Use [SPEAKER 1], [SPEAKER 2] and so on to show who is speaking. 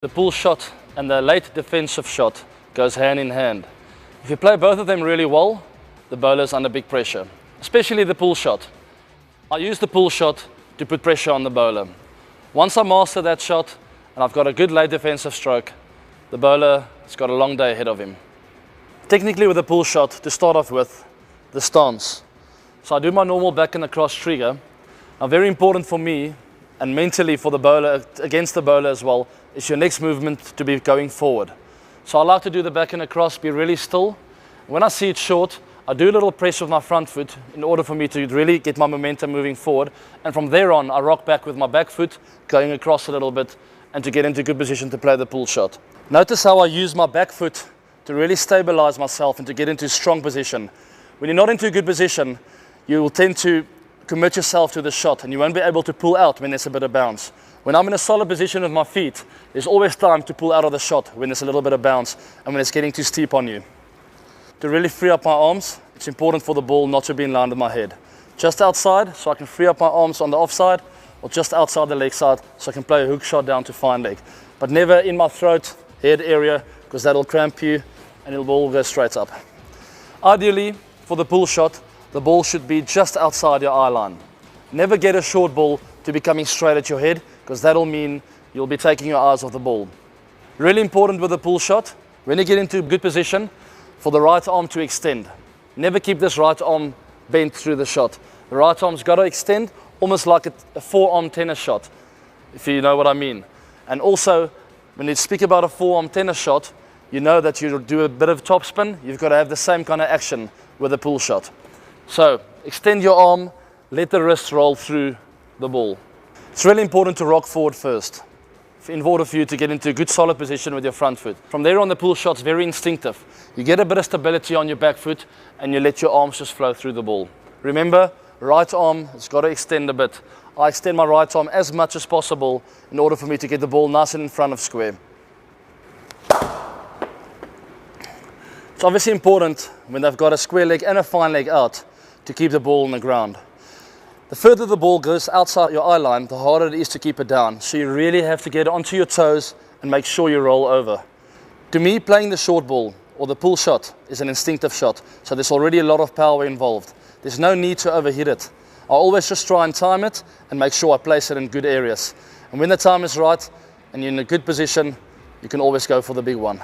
[SPEAKER 1] The pull shot and the late defensive shot goes hand in hand. If you play both of them really well, the bowler's under big pressure, especially the pull shot. I use the pull shot to put pressure on the bowler. Once I master that shot and I've got a good late defensive stroke, the bowler has got a long day ahead of him. Technically with the pull shot, to start off with, the stance. So I do my normal back and across trigger. Now very important for me and mentally for the bowler, against the bowler as well, is your next movement to be going forward. So I like to do the back and across, be really still. When I see it short, I do a little press with my front foot in order for me to really get my momentum moving forward. And from there on, I rock back with my back foot, going across a little bit, and to get into good position to play the pull shot. Notice how I use my back foot to really stabilize myself and to get into strong position. When you're not into a good position, you will tend to commit yourself to the shot and you won't be able to pull out when there's a bit of bounce. When I'm in a solid position with my feet, there's always time to pull out of the shot when there's a little bit of bounce and when it's getting too steep on you. To really free up my arms, it's important for the ball not to be in line with my head. Just outside, so I can free up my arms on the offside, or just outside the leg side, so I can play a hook shot down to fine leg. But never in my throat, head area, because that'll cramp you and the ball will go straight up. Ideally, for the pull shot, the ball should be just outside your eye line. Never get a short ball to be coming straight at your head, because that'll mean you'll be taking your eyes off the ball. Really important with the pull shot, when you get into a good position, for the right arm to extend. Never keep this right arm bent through the shot. The right arm's got to extend, almost like a forearm tennis shot, if you know what I mean. And also, when you speak about a forearm tennis shot, you know that you do a bit of topspin, you've got to have the same kind of action with a pull shot. So, extend your arm, let the wrist roll through the ball. It's really important to rock forward first in order for you to get into a good solid position with your front foot. From there on, the pull shot's very instinctive. You get a bit of stability on your back foot and you let your arms just flow through the ball. Remember, right arm has got to extend a bit. I extend my right arm as much as possible in order for me to get the ball nice and in front of square. It's obviously important when they've got a square leg and a fine leg out to keep the ball on the ground. The further the ball goes outside your eye line, the harder it is to keep it down. So you really have to get onto your toes and make sure you roll over. To me, playing the short ball or the pull shot is an instinctive shot. So there's already a lot of power involved. There's no need to overhit it. I always just try and time it and make sure I place it in good areas. And when the time is right and you're in a good position, you can always go for the big one.